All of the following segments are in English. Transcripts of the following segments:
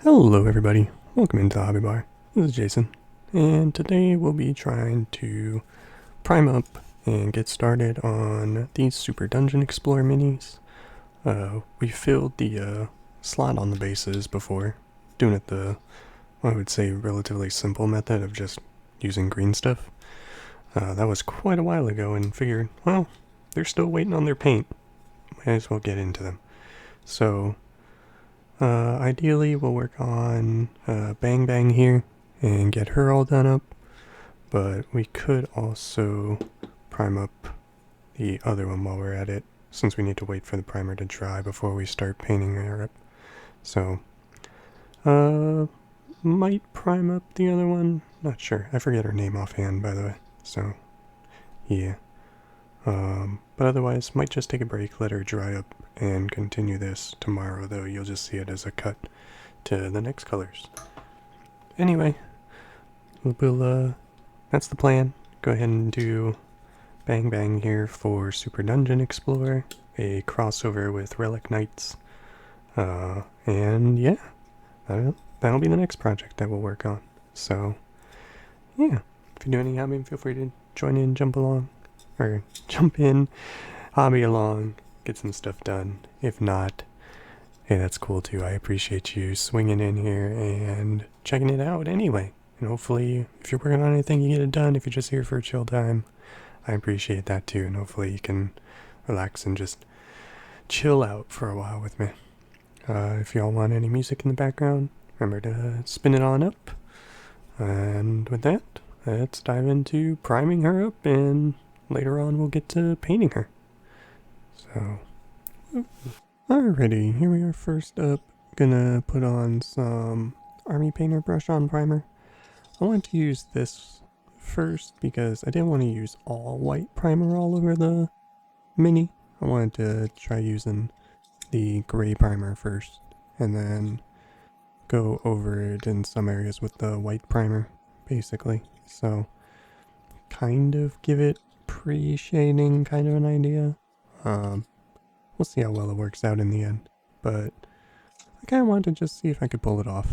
Hello everybody, welcome into the Hobby Bar. This is Jason, and today we'll be trying to prime up and get started on these Super Dungeon Explorer minis. We filled the slot on the bases before, doing it the, I would say, relatively simple method of just using green stuff. That was quite a while ago and figured, well, they're still waiting on their paint. Might as well get into them. So, ideally, we'll work on Bang Bang here and get her all done up, but we could also prime up the other one while we're at it, since we need to wait for the primer to dry before we start painting her up. So, might prime up the other one, not sure. I forget her name offhand, by the way, so, yeah. But otherwise, might just take a break, let her dry up, and continue this tomorrow, though you'll just see it as a cut to the next colors. Anyway, that's the plan. Go ahead and do Bang Bang here for Super Dungeon Explorer, a crossover with Relic Knights. And yeah, that'll be the next project that we'll work on. So, yeah, if you're doing any hobbying, feel free to join in, jump in, hobby along, get some stuff done. If not, hey, that's cool too. I appreciate you swinging in here and checking it out anyway. And hopefully, if you're working on anything, you get it done. If you're just here for a chill time, I appreciate that too. And hopefully you can relax and just chill out for a while with me. If y'all want any music in the background, remember to spin it on up. And with that, let's dive into priming her up, and later on we'll get to painting her. So, alrighty, here we are. First up, gonna put on some Army Painter brush on primer. I want to use this first because I didn't want to use all white primer all over the mini. I wanted to try using the gray primer first and then go over it in some areas with the white primer, basically. So, kind of give it pre-shading kind of an idea. We'll see how well it works out in the end, but I kind of wanted to just see if I could pull it off.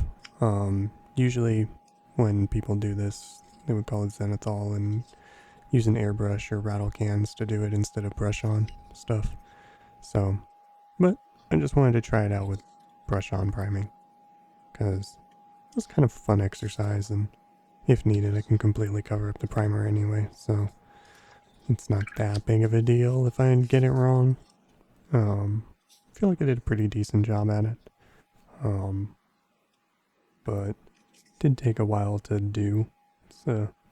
Usually when people do this, they would call it zenithal and use an airbrush or rattle cans to do it instead of brush on stuff. So, but I just wanted to try it out with brush on priming, because it's kind of a fun exercise, and if needed I can completely cover up the primer anyway, so it's not that big of a deal if I get it wrong. I feel like I did a pretty decent job at it. But it did take a while to do. It's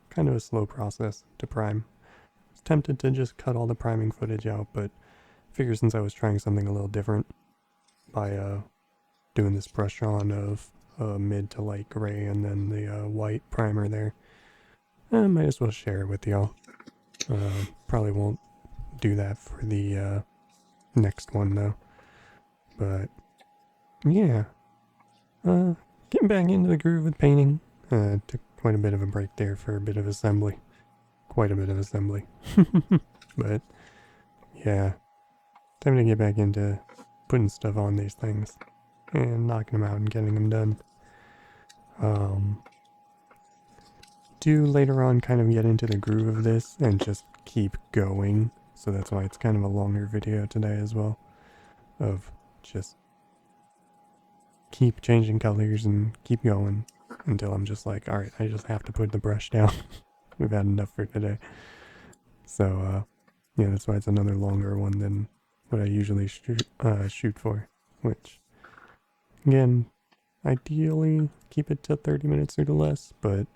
kind of a slow process to prime. I was tempted to just cut all the priming footage out, but I figured since I was trying something a little different by doing this brush on of mid to light gray and then the white primer there, I might as well share it with y'all. Probably won't do that for the next one though. But yeah, getting back into the groove with painting. Took quite a bit of a break there for a bit of assembly. Quite a bit of assembly. But yeah, time to get back into putting stuff on these things and knocking them out and getting them done. Do later on kind of get into the groove of this and just keep going. So that's why it's kind of a longer video today as well. Of just keep changing colors and keep going until I'm just like, alright, I just have to put the brush down. We've had enough for today. So, yeah, that's why it's another longer one than what I usually shoot for. Which, again, ideally keep it to 30 minutes or less, but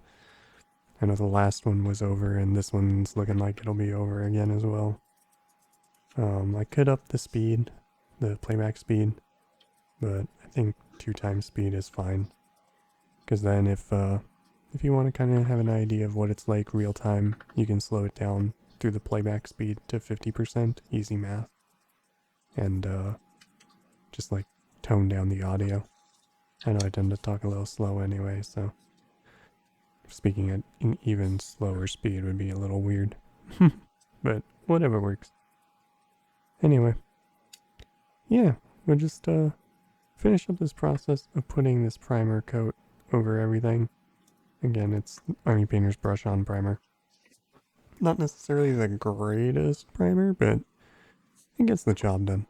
I know the last one was over and this one's looking like it'll be over again as well. I could up the speed, the playback speed, but I think 2x speed is fine. Because then if you want to kind of have an idea of what it's like real time, you can slow it down through the playback speed to 50%, easy math. And just like tone down the audio. I know I tend to talk a little slow anyway, so speaking at an even slower speed would be a little weird. But whatever works. Anyway, yeah, we'll just finish up this process of putting this primer coat over everything. Again, it's Army Painter's Brush On Primer. Not necessarily the greatest primer, but it gets the job done.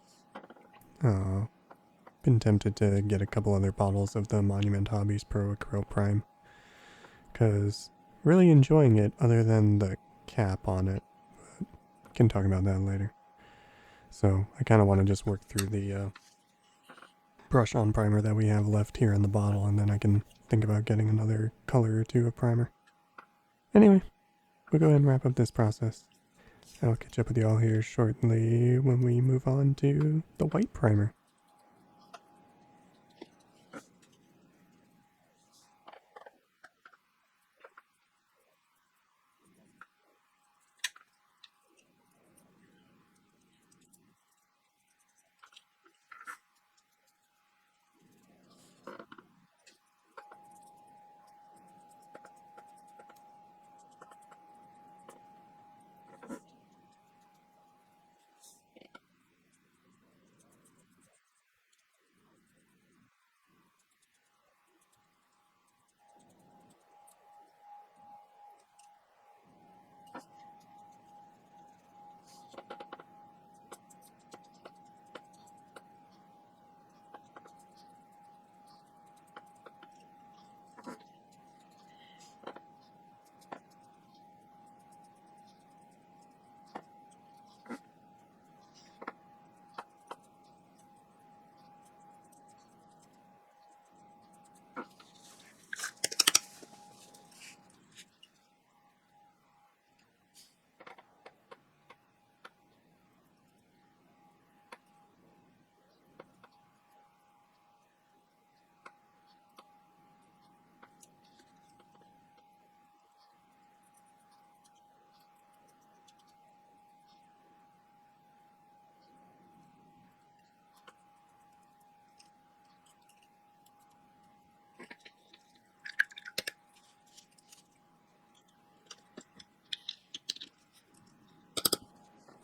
Been tempted to get a couple other bottles of the Monument Hobbies Pro Acryl Prime, because really enjoying it other than the cap on it. But can talk about that later. So I kind of want to just work through the brush on primer that we have left here in the bottle, and then I can think about getting another color or two of primer. Anyway, we'll go ahead and wrap up this process. I'll catch up with you all here shortly when we move on to the white primer.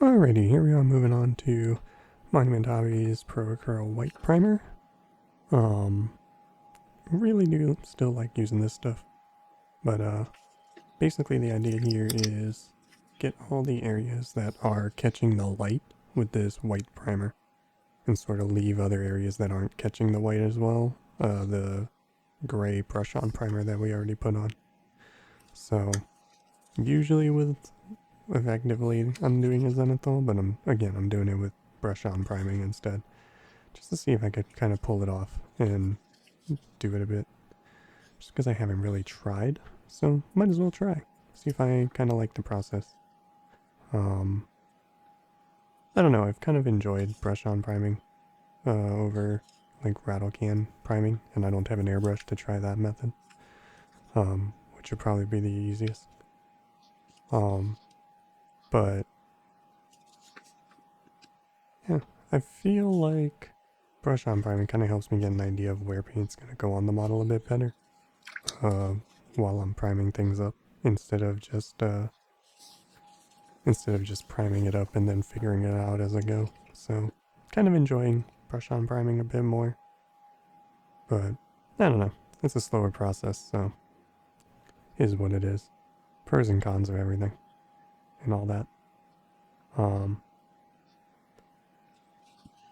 Alrighty, here we are moving on to Monument Hobbies Pro Acryl White Primer. Really do still like using this stuff, but basically the idea here is get all the areas that are catching the light with this white primer, and sort of leave other areas that aren't catching the white as well, the gray brush on primer that we already put on. So usually with effectively I'm doing a zenithal, but I'm doing it with brush on priming instead, just to see if I could kind of pull it off and do it a bit, just because I haven't really tried, so might as well try, see if I kind of like the process. I don't know, I've kind of enjoyed brush on priming over like rattle can priming, and I don't have an airbrush to try that method, which would probably be the easiest. But yeah, I feel like brush on priming kind of helps me get an idea of where paint's going to go on the model a bit better while I'm priming things up, instead of just priming it up and then figuring it out as I go. So kind of enjoying brush on priming a bit more, but I don't know, it's a slower process, so is what it is. Pros and cons of everything and all that.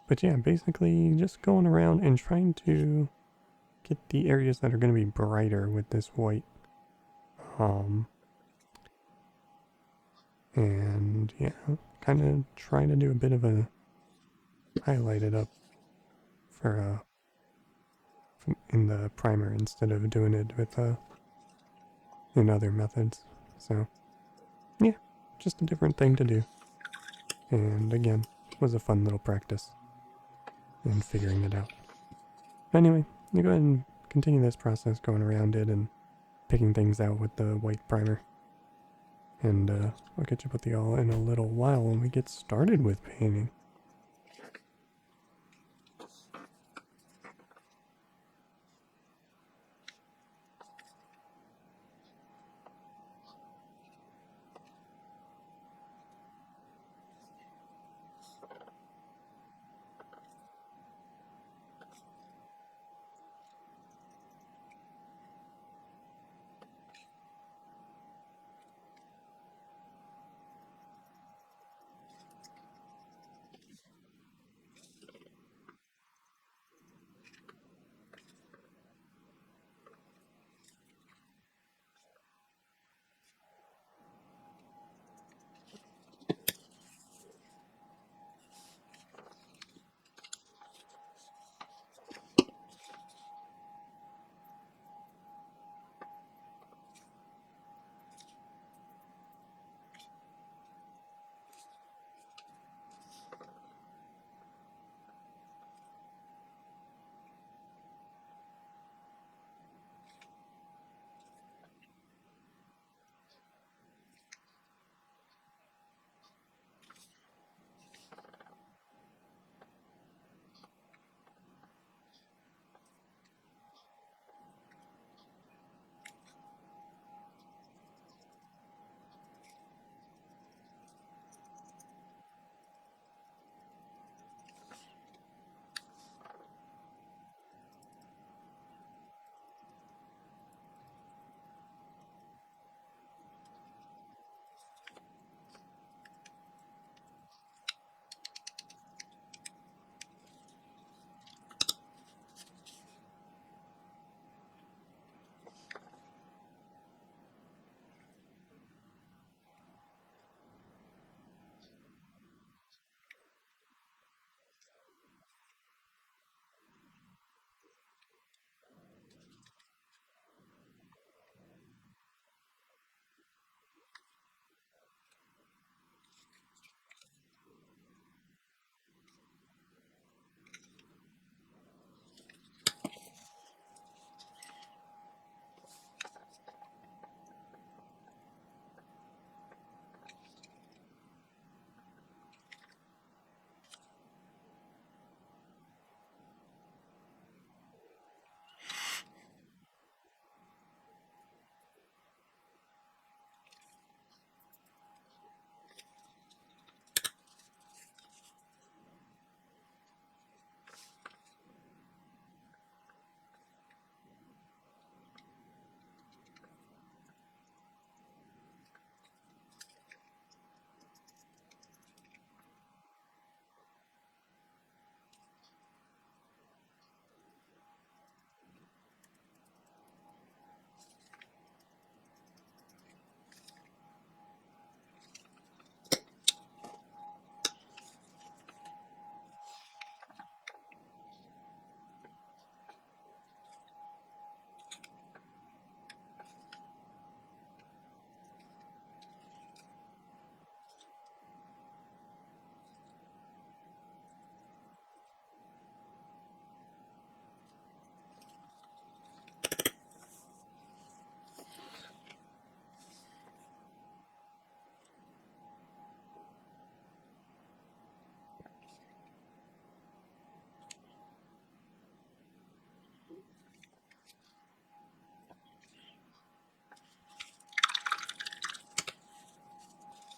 But yeah, basically just going around and trying to get the areas that are going to be brighter with this white. And yeah, kind of trying to do a bit of a highlight it up for in the primer instead of doing it with in other methods. So yeah, just a different thing to do. And again, was a fun little practice in figuring it out. Anyway, you go ahead and continue this process, going around it and picking things out with the white primer. And I'll catch up with y'all in a little while when we get started with painting.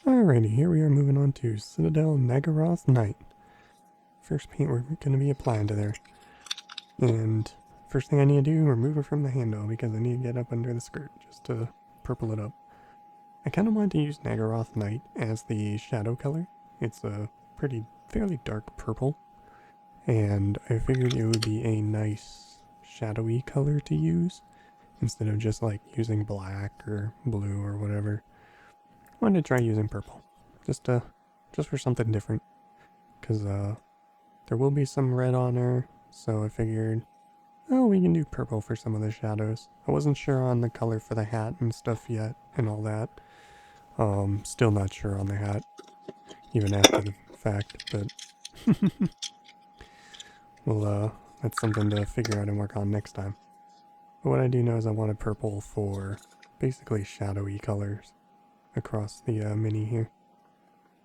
Alrighty, here we are moving on to Citadel Naggaroth Night. First paint we're going to be applying to there. And first thing I need to do, remove it from the handle because I need to get up under the skirt just to purple it up. I kind of wanted to use Naggaroth Night as the shadow color. It's a fairly dark purple. And I figured it would be a nice shadowy color to use instead of just like using black or blue or whatever. I wanted to try using purple just for something different because there will be some red on her, so I figured, oh, we can do purple for some of the shadows. I wasn't sure on the color for the hat and stuff yet and all that. Still not sure on the hat even after the fact, but well, that's something to figure out and work on next time. But what I do know is I wanted purple for basically shadowy colors across the mini here.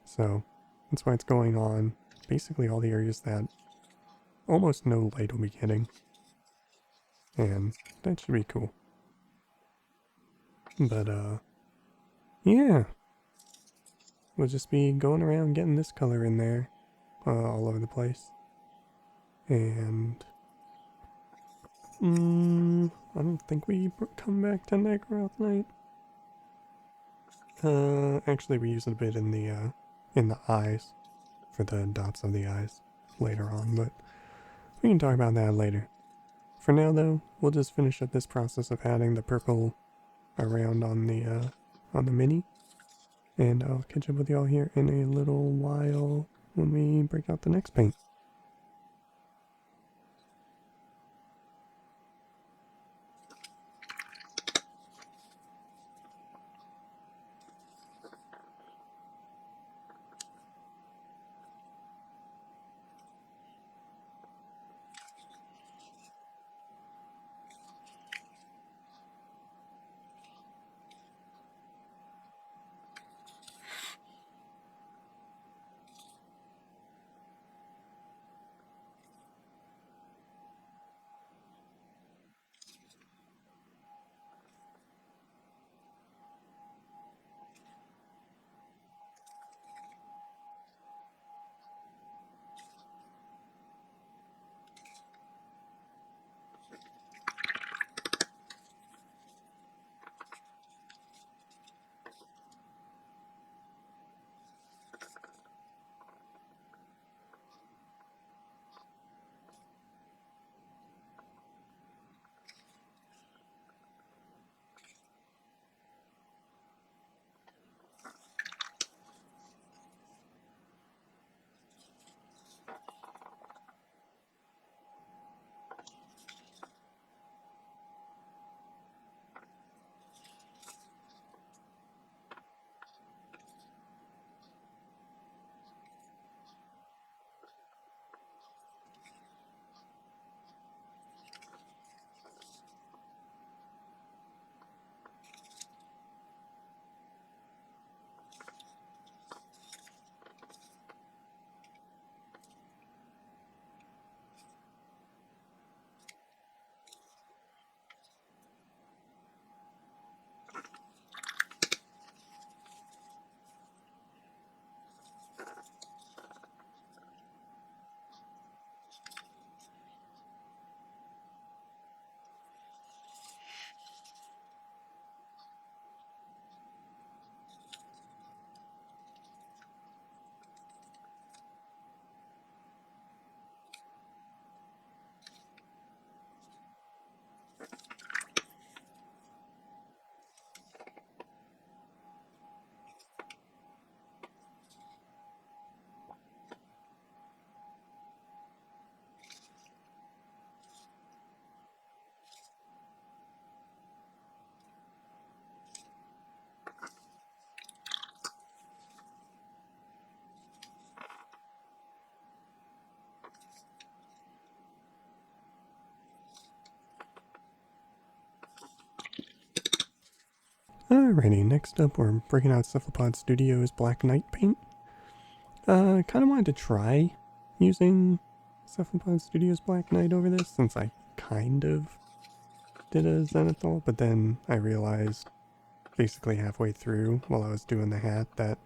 So that's why it's going on basically all the areas that almost no light will be hitting. And that should be cool. But yeah. We'll just be going around getting this color in there all over the place. And I don't think we come back to Naggaroth Night. Actually we use it a bit in the eyes for the dots of the eyes later on, but we can talk about that later. For now though, we'll just finish up this process of adding the purple around on the mini, and I'll catch up with y'all here in a little while when we break out the next paint. Alrighty, next up we're breaking out Cephalopod Studios Black Knight paint. Kind of wanted to try using Cephalopod Studios Black Knight over this since I kind of did a Zenithal, but then I realized basically halfway through while I was doing the hat that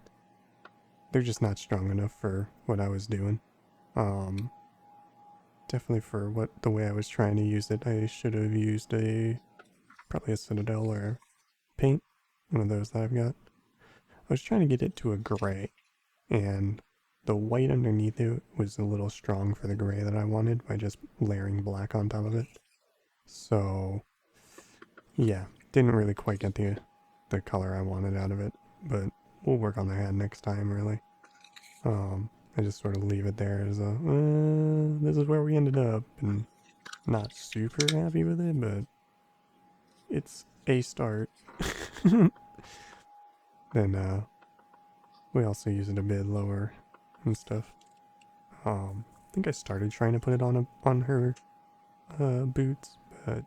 they're just not strong enough for what I was doing. Definitely for the way I was trying to use it, I should have used probably a Citadel or paint, one of those that I've got. I was trying to get it to a gray, and the white underneath it was a little strong for the gray that I wanted by just layering black on top of it. So, yeah, didn't really quite get the color I wanted out of it, but we'll work on that next time, really. I just sort of leave it there as this is where we ended up, and not super happy with it, but it's a start. Then, we also use it a bit lower and stuff. I think I started trying to put it on her boots, but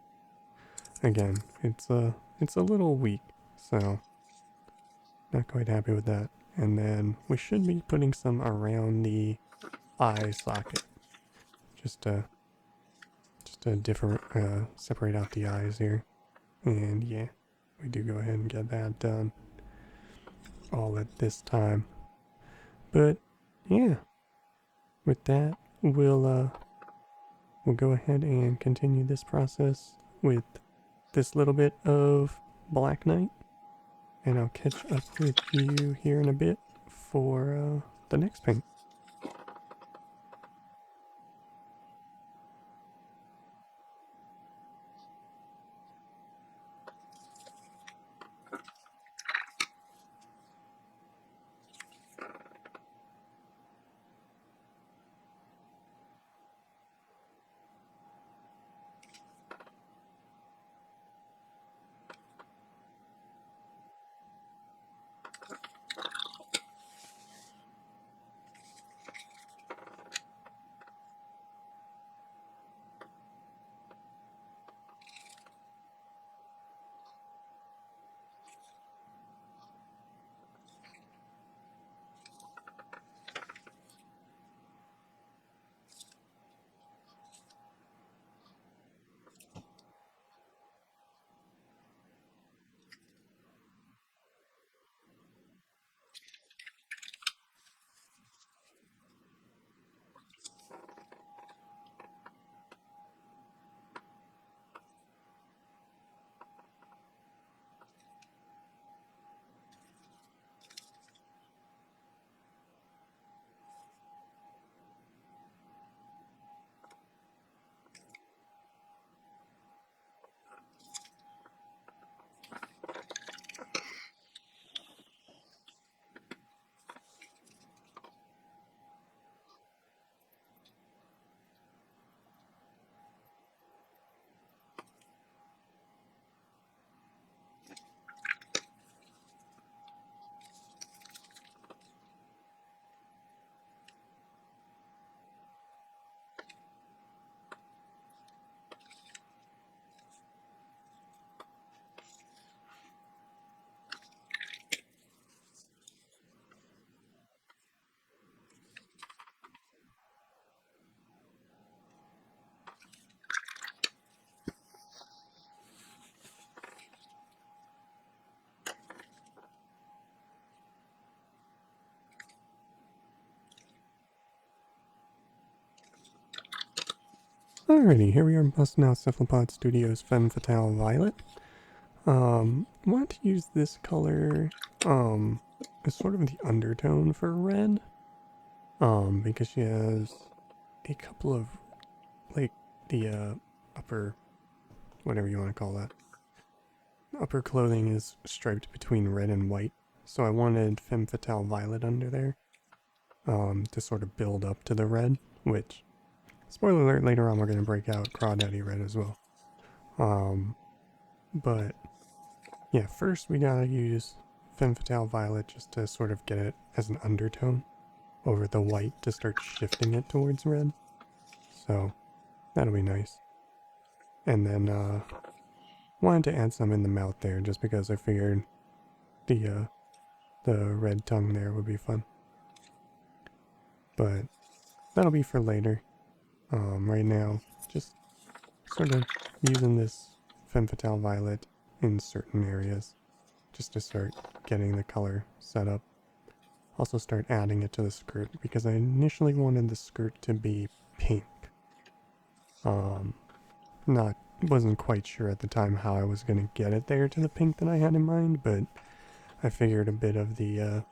again, it's a little weak, so not quite happy with that. And then we should be putting some around the eye socket, just to different separate out the eyes here. And yeah, we do go ahead and get that done all at this time. But yeah, with that, we'll go ahead and continue this process with this little bit of Black Knight, and I'll catch up with you here in a bit for the next paint. Alrighty, here we are busting out Cephalopod Studios Femme Fatale Violet. Want to use this color, as sort of the undertone for red. Because she has a couple of, like, the, upper, whatever you want to call that. Upper clothing is striped between red and white, so I wanted Femme Fatale Violet under there, to sort of build up to the red, which, spoiler alert, later on we're going to break out Crawdaddy Red as well. But yeah, first we gotta use Femme Fatale Violet just to sort of get it as an undertone over the white to start shifting it towards red. So that'll be nice. And then wanted to add some in the mouth there just because I figured the red tongue there would be fun. But that'll be for later. Right now, just sort of using this Femme Fatale Violet in certain areas just to start getting the color set up. also start adding it to the skirt, because I initially wanted the skirt to be pink. Not wasn't quite sure at the time how I was going to get it there to the pink that I had in mind, but I figured a bit of the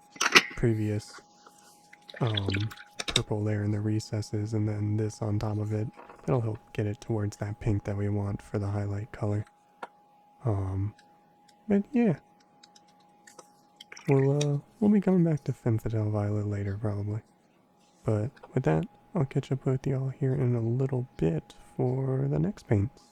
previous purple there in the recesses and then this on top of it, it'll help get it towards that pink that we want for the highlight color. But yeah, we'll be coming back to Femme Fatale Violet later probably. But with that, I'll catch up with y'all here in a little bit for the next paints.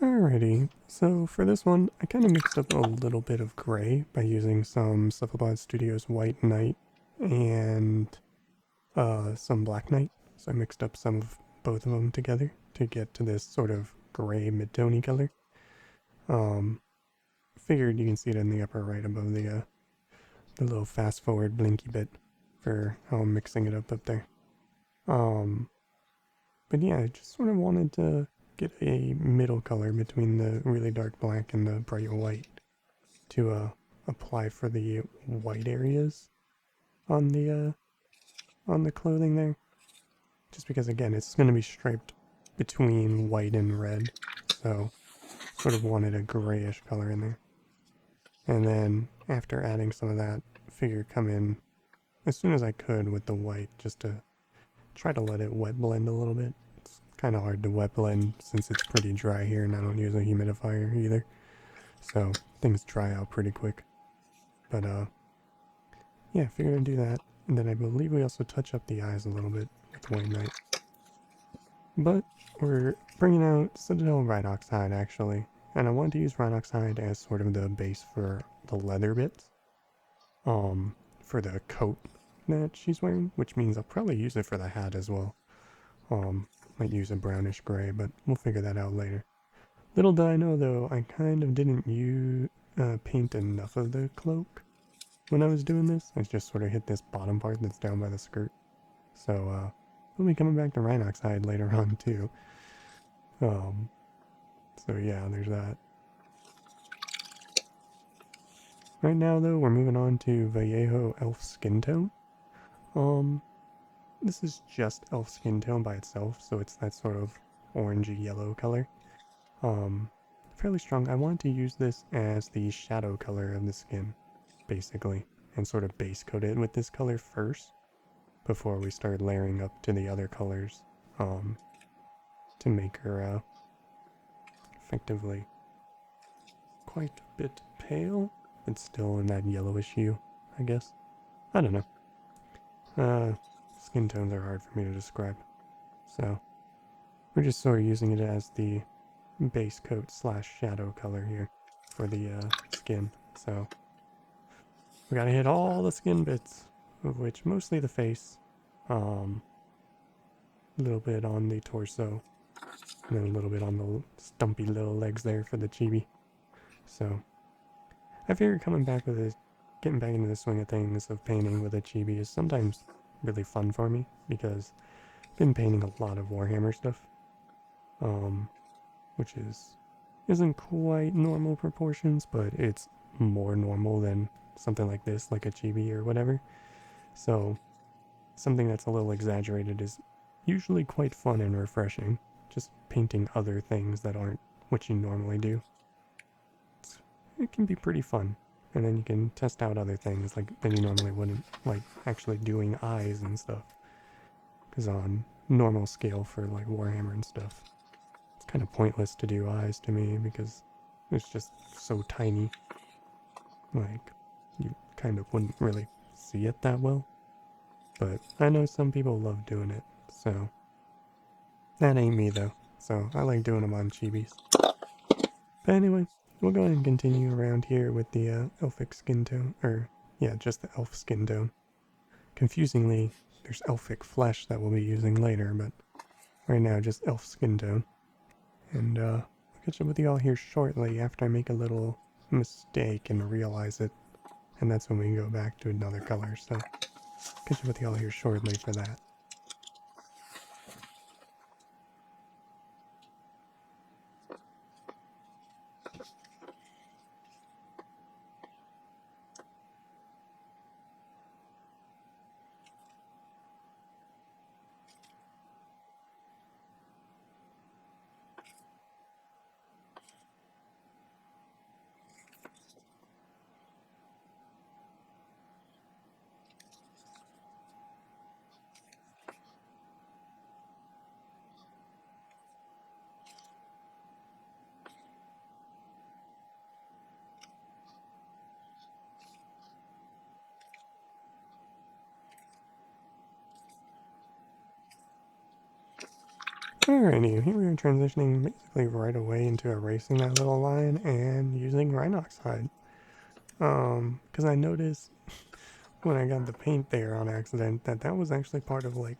Alrighty, so for this one, I kind of mixed up a little bit of gray by using some Cephalopod Studios White Knight and some Black Knight. So I mixed up some of both of them together to get to this sort of gray mid-tony color. Figured you can see it in the upper right above the little fast forward blinky bit for how I'm mixing it up there. But yeah, I just sort of wanted to get a middle color between the really dark black and the bright white to apply for the white areas on the clothing there. Just because again, it's going to be striped between white and red, so sort of wanted a grayish color in there. And then after adding some of that, figured come in as soon as I could with the white, just to try to let it wet blend a little bit. It's kind of hard to wet blend since it's pretty dry here and I don't use a humidifier either. So things dry out pretty quick. But yeah, figured I'd do that. And then I believe we also touch up the eyes a little bit with White Knight. But we're bringing out Citadel Rhinox Hide actually. And I wanted to use Rhinox Hide as sort of the base for the leather bits. For the coat that she's wearing, which means I'll probably use it for the hat as well. Might use a brownish gray, but we'll figure that out later. Little did I know though, I kind of didn't paint enough of the cloak when I was doing this. I just sort of hit this bottom part that's down by the skirt. So, we'll be coming back to Rhinox Hide later on too. So yeah, there's that. Right now though, we're moving on to Vallejo Elf Skintone. This is just Elf Skintone by itself, so it's that sort of orangey yellow color. Fairly strong. I wanted to use this as the shadow color of the skin, basically, and sort of base coat it with this color first, before we start layering up to the other colors, to make her, effectively quite a bit pale, but still in that yellowish hue, I guess. I don't know. Skin tones are hard for me to describe. So, we're just sort of using it as the base coat slash shadow color here for the skin. So, we gotta hit all the skin bits, of which mostly the face, a little bit on the torso, and then a little bit on the stumpy little legs there for the chibi. So, I figured coming back with it, getting back into the swing of things of painting with a chibi is sometimes really fun for me, because I've been painting a lot of Warhammer stuff, which isn't quite normal proportions, but it's more normal than something like this, like a chibi or whatever. So something that's a little exaggerated is usually quite fun and refreshing, just painting other things that aren't what you normally do. It can be pretty fun, And then you can test out other things like that you normally wouldn't, like actually doing eyes and stuff. Because on normal scale for like Warhammer and stuff, it's kind of pointless to do eyes to me because it's just so tiny. Like, you kind of wouldn't really see it that well. But I know some people love doing it, so that ain't me though. So I like doing them on chibis. But anyway, we'll go ahead and continue around here with the Elfic skin tone, or yeah, just the elf skin tone. Confusingly, there's Elfic Flesh that we'll be using later, but right now just elf skin tone. And I'll catch up with you all here shortly after I make a little mistake and realize it. And that's when we go back to another color, so catch up with you all here shortly for that. Alrighty, here we are transitioning basically right away into erasing that little line and using Rhinox Hide. Because I noticed when I got the paint there on accident that that was actually part of like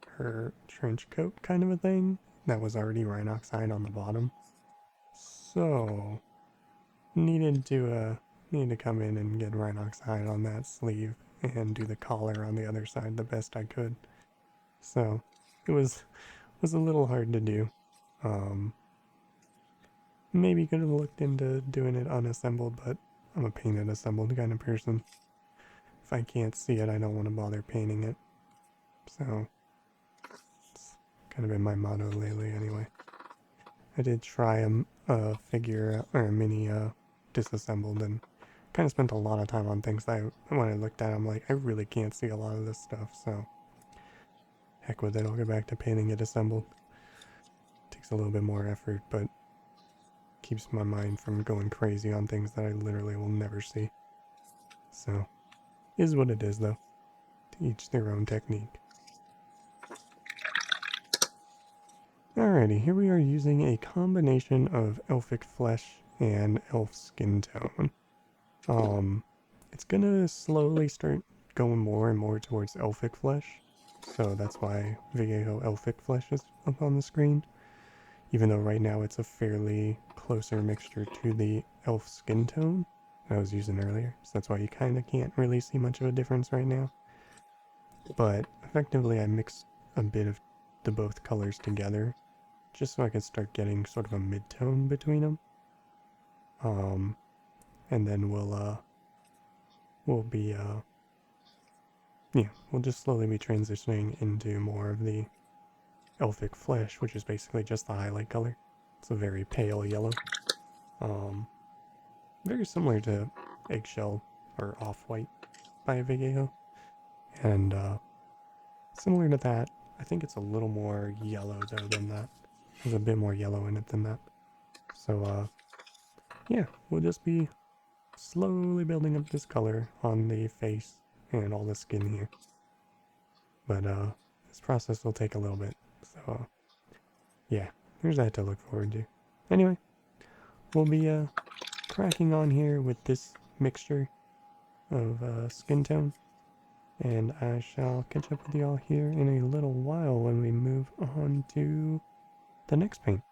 her trench coat kind of a thing. That was already Rhinox Hide on the bottom. So, needed to come in and get Rhinox Hide on that sleeve and do the collar on the other side the best I could. So, it was a little hard to do. Maybe could have looked into doing it unassembled, but I'm a paint it assembled kind of person. If I can't see it, I don't want to bother painting it. So, it's kind of been my motto lately anyway. I did try a figure, or a mini disassembled, and kind of spent a lot of time on things that when I looked at it, I'm like, I really can't see a lot of this stuff, so heck with it, I'll go back to painting it assembled. Takes a little bit more effort, but keeps my mind from going crazy on things that I literally will never see. So, is what it is though. To each their own technique. Alrighty, here we are using a combination of Elfic Flesh and Elf Skintone. It's gonna slowly start going more and more towards Elfic Flesh, so that's why Viejo Elfic Flesh is up on the screen, even though right now it's a fairly closer mixture to the Elf Skintone I was using earlier, so that's why you kinda can't really see much of a difference right now. But effectively I mixed a bit of the both colors together just so I could start getting sort of a mid-tone between them. And then we'll be, yeah, we'll just slowly be transitioning into more of the Elfic Flesh, which is basically just the highlight color. It's a very pale yellow. Very similar to Eggshell or Off-White by Vallejo. And similar to that, I think it's a little more yellow though than that. There's a bit more yellow in it than that. So yeah, we'll just be slowly building up this color on the face and all the skin here. But this process will take a little bit. So yeah, there's that to look forward to. Anyway, we'll be cracking on here with this mixture of skin tone. And I shall catch up with y'all here in a little while when we move on to the next paint.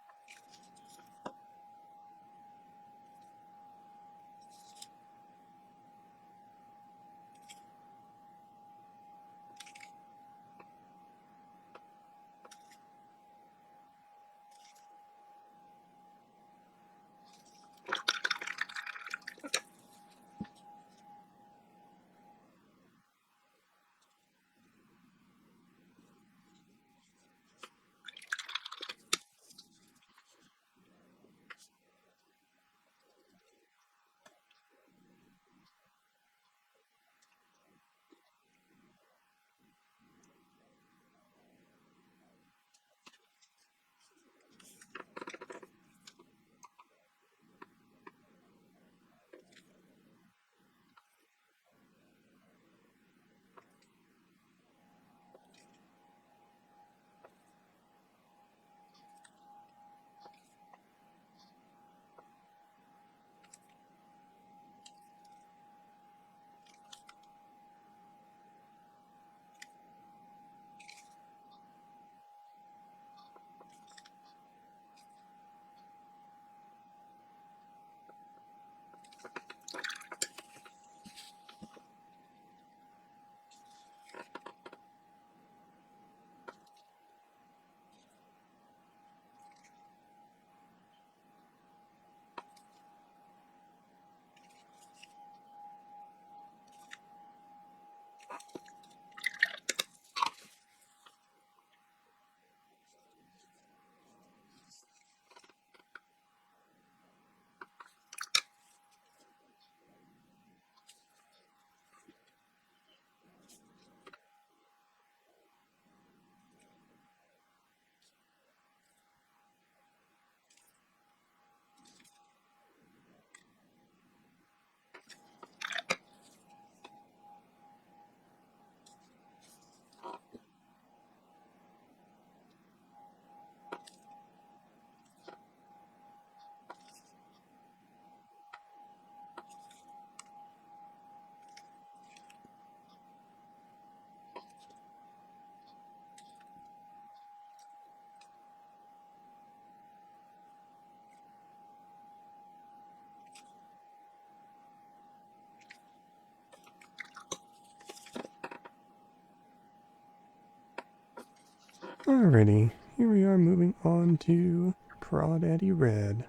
Alrighty, here we are moving on to Crawdaddy Red.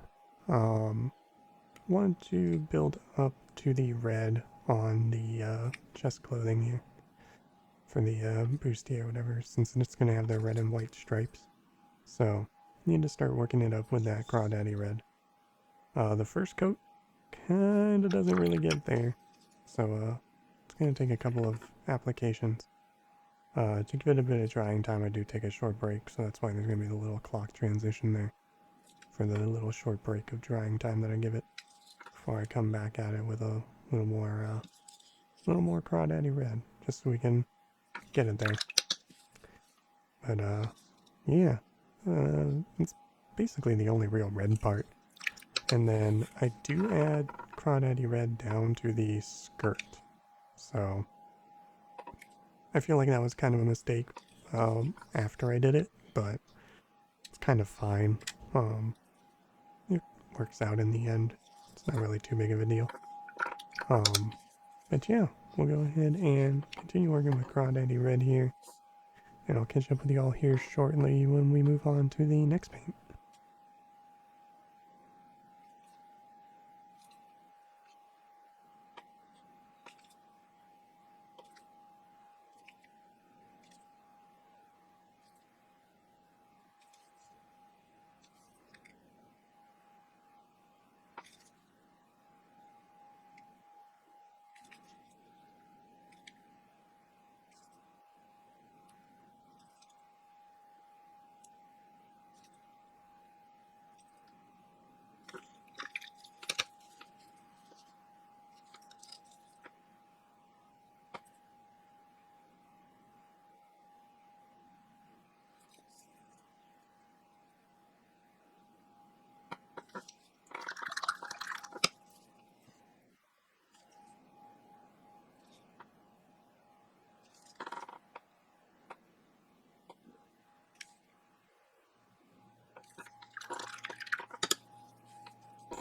Want to build up to the red on the chest clothing here for the bustier or whatever, since it's going to have the red and white stripes. So, need to start working it up with that Crawdaddy Red. The first coat kinda doesn't really get there, so it's going to take a couple of applications. To give it a bit of drying time, I do take a short break, so that's why there's going to be the little clock transition there for the little short break of drying time that I give it before I come back at it with a little more Crawdaddy Red, just so we can get it there. But yeah, it's basically the only real red part. And then I do add Crawdaddy Red down to the skirt, so I feel like that was kind of a mistake after I did it, but it's kind of fine. It works out in the end. It's not really too big of a deal. But yeah, we'll go ahead and continue working with Crawdaddy Red here. And I'll catch up with you all here shortly when we move on to the next paint.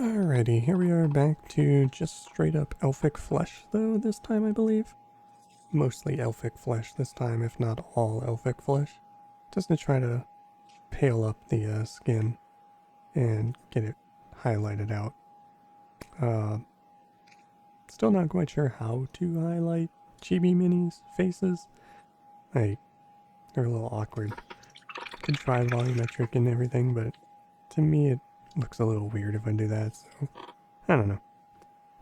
Alrighty, here we are back to just straight up Elfic Flesh though this time I believe. Mostly Elfic Flesh this time, if not all Elfic Flesh. Just to try to pale up the skin and get it highlighted out. Still not quite sure how to highlight chibi minis' faces. They're a little awkward. Could try volumetric and everything, but to me it looks a little weird if I do that, so I don't know.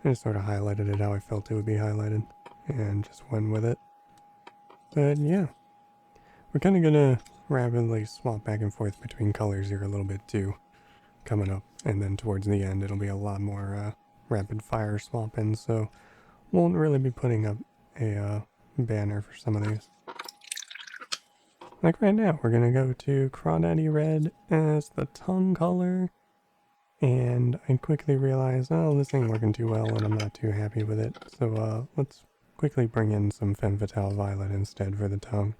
I just sort of highlighted it how I felt it would be highlighted and just went with it. But yeah, we're kind of gonna rapidly swap back and forth between colors here a little bit too, coming up, and then towards the end it'll be a lot more rapid fire swapping, so won't really be putting up a banner for some of these. Like right now, we're gonna go to Crawdaddy Red as the tongue color, and I quickly realized, oh, this ain't working too well and I'm not too happy with it, so let's quickly bring in some Femme Fatale Violet instead for the tongue.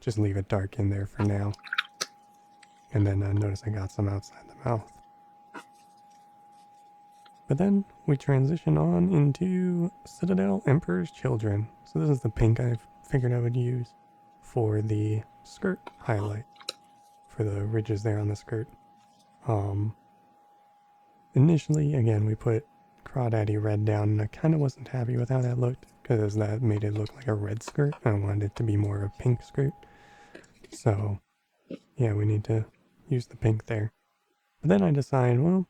Just leave it dark in there for now. And then notice I got some outside the mouth. But then we transition on into Citadel Emperor's Children. So this is the pink I figured I would use for the skirt highlight, for the ridges there on the skirt. Initially, again, we put Crawdaddy Red down, and I kind of wasn't happy with how that looked, because that made it look like a red skirt. I wanted it to be more of a pink skirt. So, yeah, we need to use the pink there. But then I decided, well,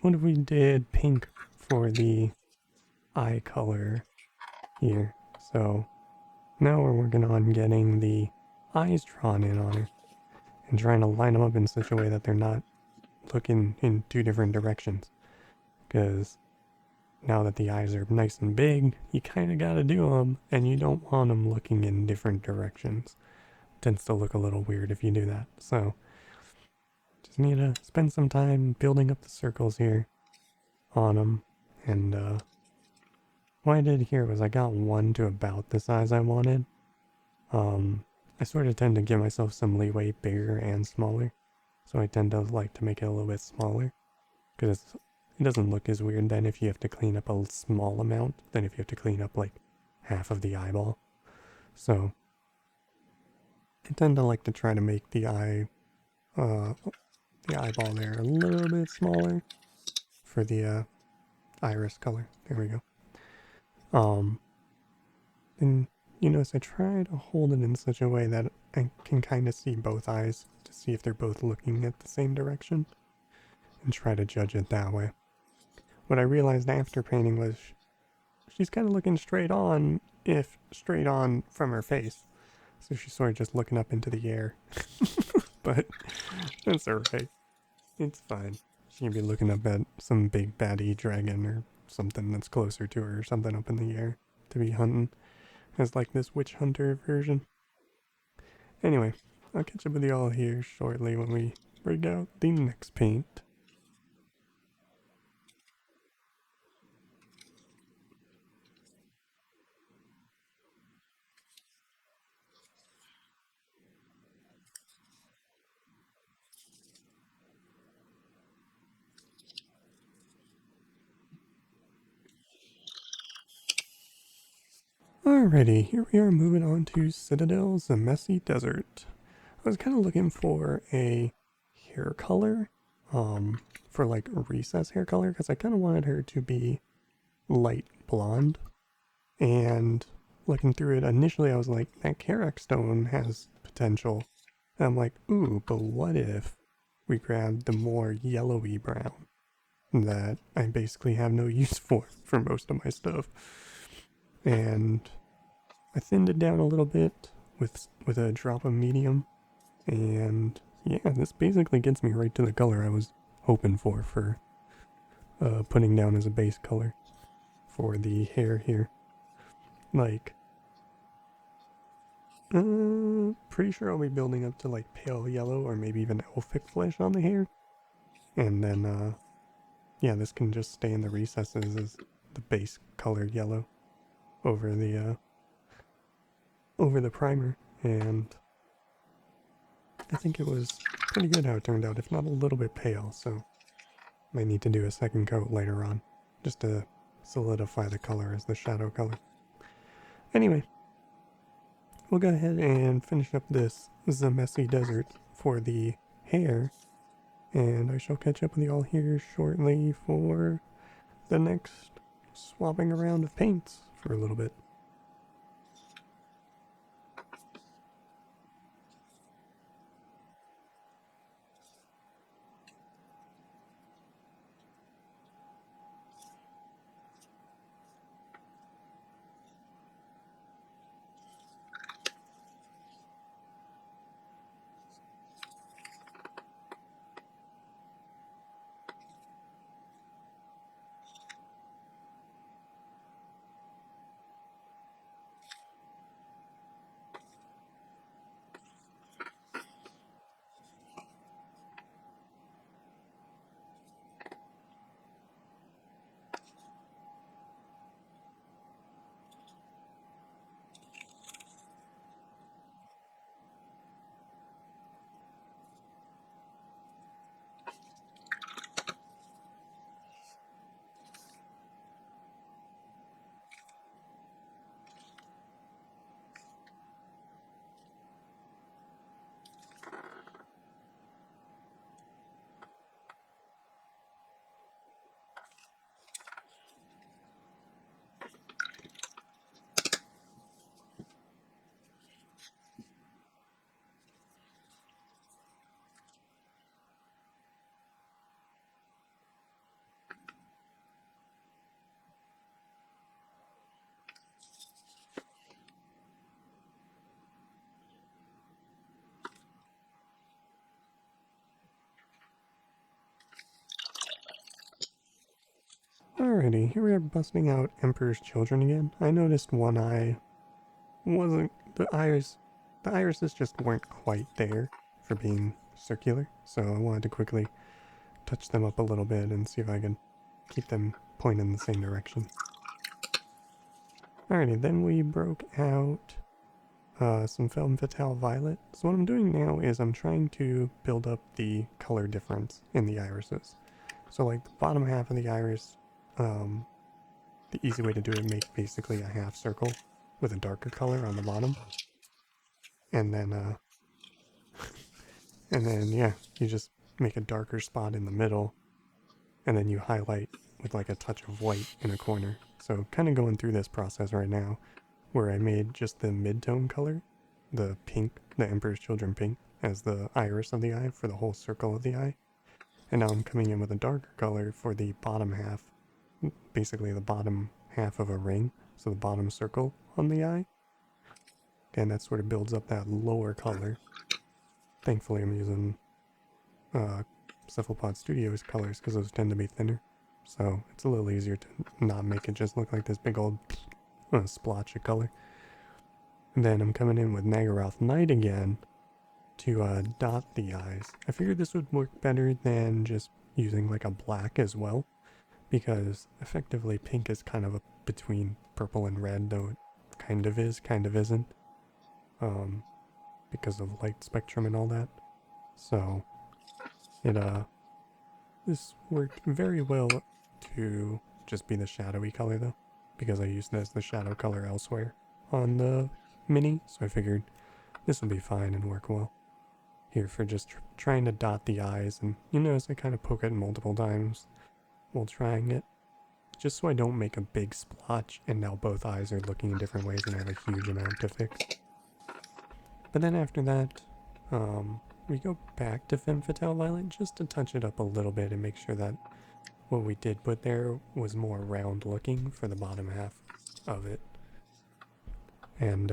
what if we did pink for the eye color here? So, now we're working on getting the eyes drawn in on her, and trying to line them up in such a way that they're not looking in two different directions, because now that the eyes are nice and big, you kind of got to do them, and you don't want them looking in different directions. It tends to look a little weird if you do that, so just need to spend some time building up the circles here on them. And what I did here was I got one to about the size I wanted. I sort of tend to give myself some leeway, bigger and smaller. So I tend to like to make it a little bit smaller, because it doesn't look as weird then if you have to clean up a small amount than if you have to clean up like half of the eyeball. So I tend to like to try to make the eyeball there a little bit smaller for the iris color. There we go. And you notice I try to hold it in such a way that I can kind of see both eyes to see if they're both looking at the same direction and try to judge it that way. What I realized after painting was she's kind of looking straight on, if straight on from her face. So she's sort of just looking up into the air. But that's alright. It's fine. She can be looking up at some big baddie dragon or something that's closer to her or something up in the air to be hunting. As like this witch hunter version. Anyway, I'll catch up with you all here shortly when we break out the next paint. Alrighty, here we are moving on to Citadel Zamesi Desert. I was kind of looking for a hair color, for like a recess hair color, because I kind of wanted her to be light blonde. And looking through it, initially I was like, that Karak stone has potential. And I'm like, ooh, but what if we grabbed the more yellowy brown that I basically have no use for most of my stuff? And I thinned it down a little bit with a drop of medium, and yeah, this basically gets me right to the color I was hoping for putting down as a base color for the hair here. Like, pretty sure I'll be building up to like pale yellow or maybe even Elfic Flesh on the hair, and then yeah, this can just stay in the recesses as the base color yellow over the primer, and I think it was pretty good how it turned out, if not a little bit pale, so might need to do a second coat later on, just to solidify the color as the shadow color. Anyway, we'll go ahead and finish up this Zamesi Desert for the hair, and I shall catch up with you all here shortly for the next swapping around of paints for a little bit. Alrighty, here we are busting out Emperor's Children again. I noticed one eye wasn't, the irises just weren't quite there for being circular, so I wanted to quickly touch them up a little bit and see if I can keep them pointing in the same direction. Alrighty, then we broke out some Femme Fatale Violet. So what I'm doing now is I'm trying to build up the color difference in the irises. So like the bottom half of the iris, the easy way to do it, make basically a half circle with a darker color on the bottom. And then And then, yeah, you just make a darker spot in the middle, and then you highlight with like a touch of white in a corner. So kind of going through this process right now, where I made just the mid-tone color, the pink, the Emperor's Children pink, as the iris of the eye for the whole circle of the eye. And now I'm coming in with a darker color for the bottom half, basically the bottom half of a ring, so the bottom circle on the eye. And that sort of builds up that lower color. Thankfully I'm using Cephalopod Studios colors because those tend to be thinner. So it's a little easier to not make it just look like this big old splotch of color. And then I'm coming in with Naggaroth Night again to dot the eyes. I figured this would work better than just using like a black as well, because effectively pink is kind of a between purple and red, though it kind of is, kind of isn't, because of light spectrum and all that. So it this worked very well to just be the shadowy color though, because I used it as the shadow color elsewhere on the mini, so I figured this would be fine and work well here for just trying to dot the eyes. And you notice I kind of poke it multiple times while trying it, just so I don't make a big splotch and now both eyes are looking in different ways and I have a huge amount to fix. But then after that, we go back to Femme Fatale Violet just to touch it up a little bit and make sure that what we did put there was more round looking for the bottom half of it. And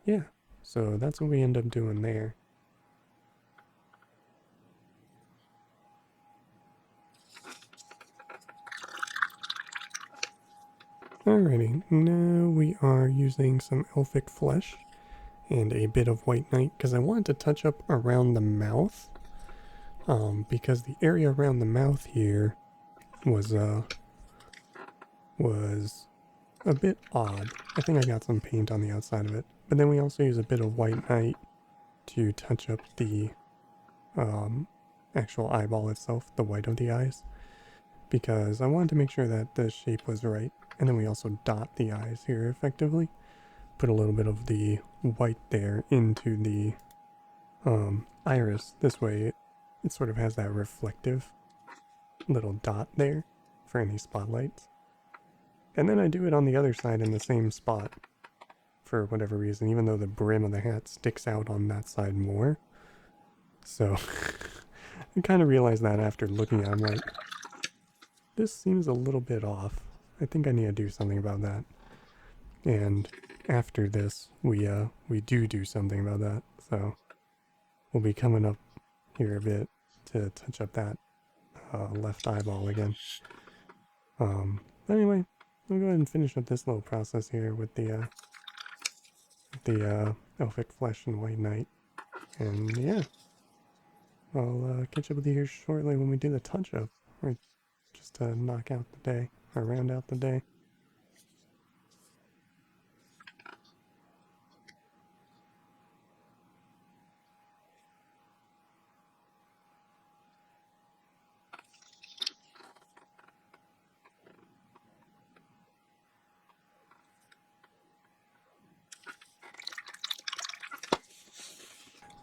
yeah, so that's what we end up doing there. Alrighty, now we are using some Elfic Flesh and a bit of White Knight because I wanted to touch up around the mouth, because the area around the mouth here was a bit odd. I think I got some paint on the outside of it, but then we also use a bit of White Knight to touch up the actual eyeball itself, the white of the eyes, because I wanted to make sure that the shape was right. And then we also dot the eyes here effectively. Put a little bit of the white there into the iris. This way it sort of has that reflective little dot there for any spotlights. And then I do it on the other side in the same spot for whatever reason, even though the brim of the hat sticks out on that side more. So I kind of realized that after looking at it, I'm like, this seems a little bit off. I think I need to do something about that. And after this, we do something about that. So we'll be coming up here a bit to touch up that left eyeball again. Anyway, we'll go ahead and finish up this little process here with the Elfic Flesh and White Knight. And yeah, I'll catch up with you here shortly when we do the touch-up, or just to knock out the day, or round out the day.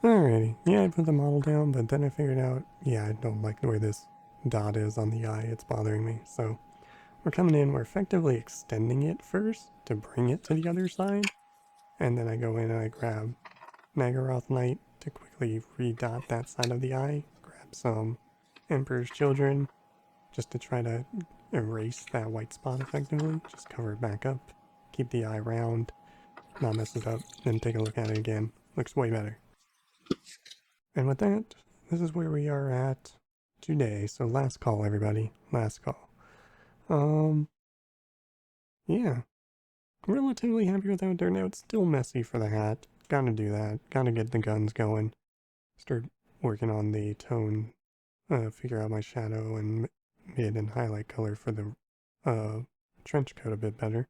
Alrighty, yeah, I put the model down, but then I figured out, yeah, I don't like the way this dot is on the eye, it's bothering me. So we're coming in, we're effectively extending it first to bring it to the other side, and then I go in and I grab Naggaroth Night to quickly redot that side of the eye, grab some Emperor's Children, just to try to erase that white spot effectively, just cover it back up, keep the eye round, not mess it up, then take a look at it again. Looks way better. And with that, this is where we are at today. So last call, everybody. Last call. Yeah. Relatively happy with how it turned out. It's still messy for the hat. Gotta do that. Gotta get the guns going. Start working on the tone. Figure out my shadow and mid and highlight color for the trench coat a bit better.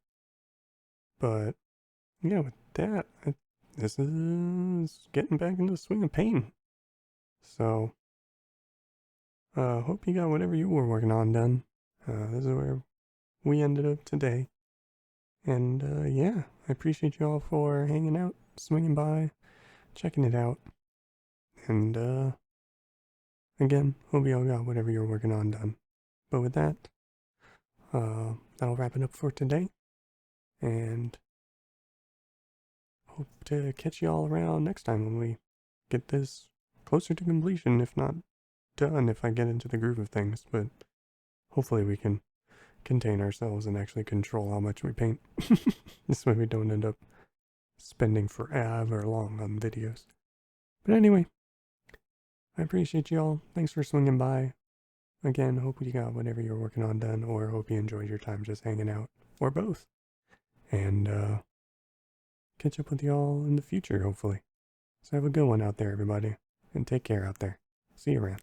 But yeah, with that, this is getting back into the swing of painting. So, hope you got whatever you were working on done. This is where we ended up today. And, yeah, I appreciate you all for hanging out, swinging by, checking it out. And, again, hope you all got whatever you're working on done. But with that, that'll wrap it up for today. And hope to catch you all around next time when we get this closer to completion, if not done, if I get into the groove of things. But hopefully we can contain ourselves and actually control how much we paint. This way we don't end up spending forever long on videos. But anyway, I appreciate y'all. Thanks for swinging by. Again, hope you got whatever you're working on done, or hope you enjoyed your time just hanging out, or both. And catch up with y'all in the future, hopefully. So have a good one out there, everybody, and take care out there. See you around.